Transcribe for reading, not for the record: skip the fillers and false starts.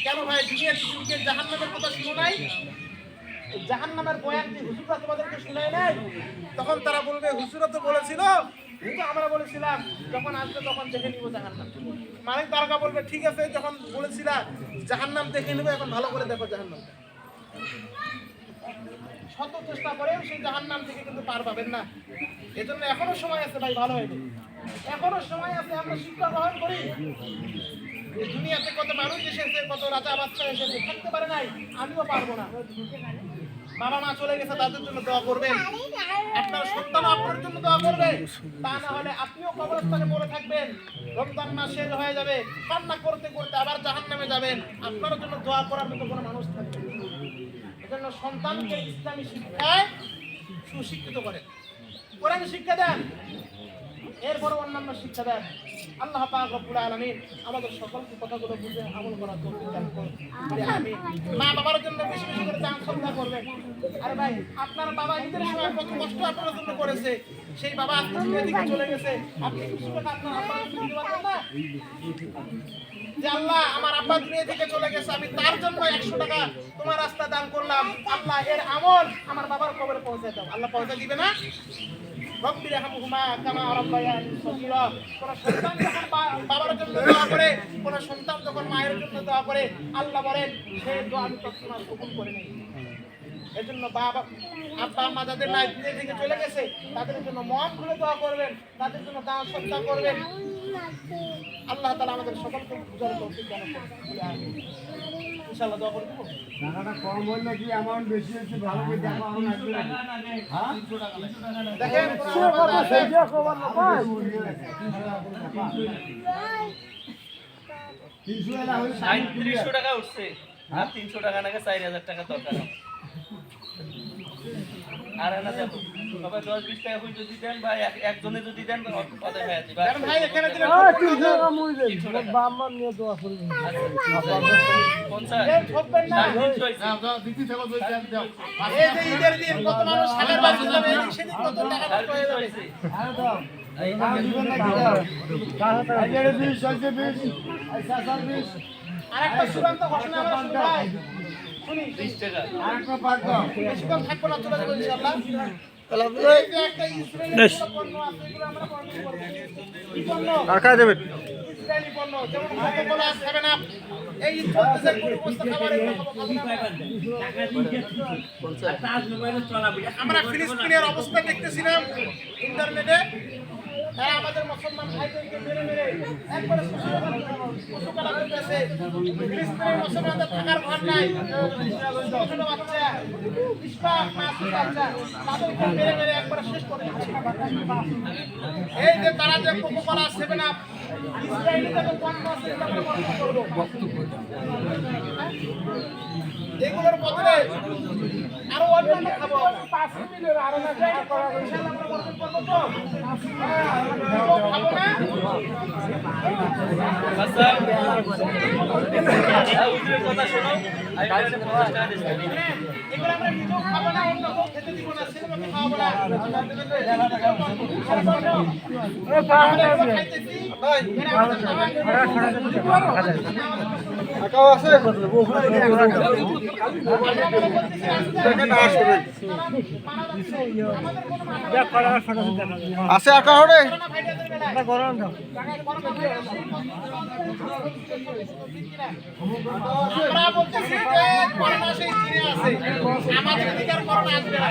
কেন ভাই দুনিয়াতে তুমি জাহান্নামের কথা শুনো নাই? জাহান্নামের বয়ান কি হুজুররা তোমাদেরকে শোনায় নাই? তখন তারা বলবে হুজুররা তো বলেছিল, কিন্তু আমরা বলেছিলাম যখন আসবে তখন দেখে নিব জাহান্নাম। মালিক তারকা বলবে ঠিক আছে, যখন বলেছিলা জাহান্নাম দেখে নিব, এখন ভালো করে দেখো জাহান্নামটা। শত চেষ্টা করেও সেই জাহান্নাম থেকে কিন্তু পার পাবেন না। এজন্য এখনো সময় আছে ভাই, ভালো হয়ে যাবে, এখনো সময় আছে। আমরা শিক্ষা গ্রহণ করি। এই দুনিয়াতে কত মানুষ এসেছে, কত রাজা বাচ্চা এসেছে, থাকতে পারে নাই, আমিও পারবো না। বাবা মা চলে গেছে, তাদের জন্য দোয়া করবেন। আপনার সন্তান আপনার জন্য দোয়া করবে, তা না হলে আপনিও কবরস্থানে পড়ে থাকবেন। রমজান মাস শেষ হয়ে যাবে, কান্না করতে করতে আবার জাহান্নামে যাবেন। আপনার জন্য দোয়া করার মতো কোনো মানুষ থাকবে না। এজন্য সন্তানকে ইসলামী শিক্ষায় সুশিক্ষিত করেন, কোরআন শিক্ষা দেন, এরপর অন্যান্য শিক্ষা দেন। আল্লাহ পাক রব্বুল আলামিন আমাদের সকলকে কথাগুলো বুঝে আমল করার তৌফিক দান করুন। আমিন। মা বাবার জন্য বেশি বেশি করে দান সদকা করবেন। আরে ভাই, আপনার বাবা ঈদের সময় কত কষ্ট আপনার জন্য করেছে, সেই বাবা আজকে দুনিয়া থেকে চলে গেছে, আপনি কিছু টাকা আপনার আব্বার জন্য দিতে পারবেন না? যে আল্লাহ আমার আব্বা দুনিয়া থেকে চলে গেছে, আমি তার জন্য 100 টাকা তোমার রাস্তা দান করলাম, আল্লাহ এর আমল আমার বাবার কবরে পৌঁছে দাও। আল্লাহ পৌঁছে দিবে না? রব্বি রহমহুমা কামা রাব্বায়ানি সগীরা। কোন সন্তান যখন বাবার জন্য দোয়া করে, কোন সন্তান যখন মায়ের জন্য দোয়া করে, আল্লাহ বলেন সেই দোয়া আমি তৎক্ষণাৎ কবুল করে নেই। এজন্য বাবা আব্বা আম্মা যাদের নাই দুনিয়া থেকে চলে গেছে, তাদের জন্য মন খুলে দোয়া করবেন, তাদের জন্য দান সদকা করবেন। আল্লাহ তাআলা আমাদের সকলকে বুঝার তৌফিক দান করুন। ইনশাআল্লাহ দোয়া করে দেব। টাকাটা কম হল নাকি অ্যামাউন্ট বেশি হচ্ছে? ভালো করে দেখো। আমার আসবে না। হ্যাঁ, 300 টাকা দেখেন $300 টাকা উঠছে, আর 300 টাকা নাকি 4000 টাকা দরকার। আর না দেখো সবাই 10-20 টাকা করে যদি দেন বা একজনে যদি দেন কথা হয়ে যাবে। কারণ ভাই এখানে দিলে 300 টাকা মুই দেই। বাম্মা নিয়ে দোয়া করবেন। 50 এই ঠকবেন না। দিদি থাকো দুই টাকা দাও। এই যে ঈদের দিন কত মানুষ শাকের বাজার যাবে, এই সেদিন কত টাকা নষ্ট হয়ে যাবে। আরে দাও। দাম দিবেন নাকি দাও? 20 হইছে 20। আচ্ছা 20। আরেকটা চূড়ান্ত ঘোষণা আমরা শুনি ভাই, শুনি 20 টাকা। আরেকটা পাক দাও। বেশিক্ষণ থাকবো না, চলে যাবো ইনশাআল্লাহ। এই যে একটা ইসরায়েলি পণ্য আছে, এগুলো আমরা বন্ধ করব। কি পণ্য? ইসরায়েলি পণ্য, যেমন কোকা-কোলা, 7 আপ, এই চলতেছে কোনো বস্তা খাবার, এগুলো খাবো না আমরা। আমরা ফিলিস্তিনের অবস্থা দেখতেছিলাম ইন্টারনেটে। হ্যাঁ, আমাদের মুসলমান ভাইদেরকে মেরে মেরে একবারে পশুকলা করতেছে। ফিলিস্তিনের মুসলমানদের থাকার ঘর নাই, ছোট ছোট বাচ্চা, ইসলাম মাসুম বাচ্চা, তাদেরকে মেরে মেরে একবারে শেষ করে দিচ্ছে। এই যে তারা যে কোকা-কোলা, 7 আপ, ইসরায়েলি যে পণ্য আছে, এগুলো আমরা বন্ধ করবো। এগুলোর বদলে আরো অন্যান্য খাবো, 5 মিলিয়ন আরো না যায় ইনশাআল্লাহ আমরা বর্জন করবো তো। খাবো না। আচ্ছা উদ্রের কথা শোনো, আমি 50 টাকা দিচ্ছি। এগুলো আমরা নিজেও খাবো না, অন্য কেউ খেতে দিব না, ছেলেমেয়েকে খাওয়াবো না। আছে আকা হরে আমরা বলতেছি যে করোনা সেই চীনে আছে, আমাদের দিকে আর করোনা আসবে না।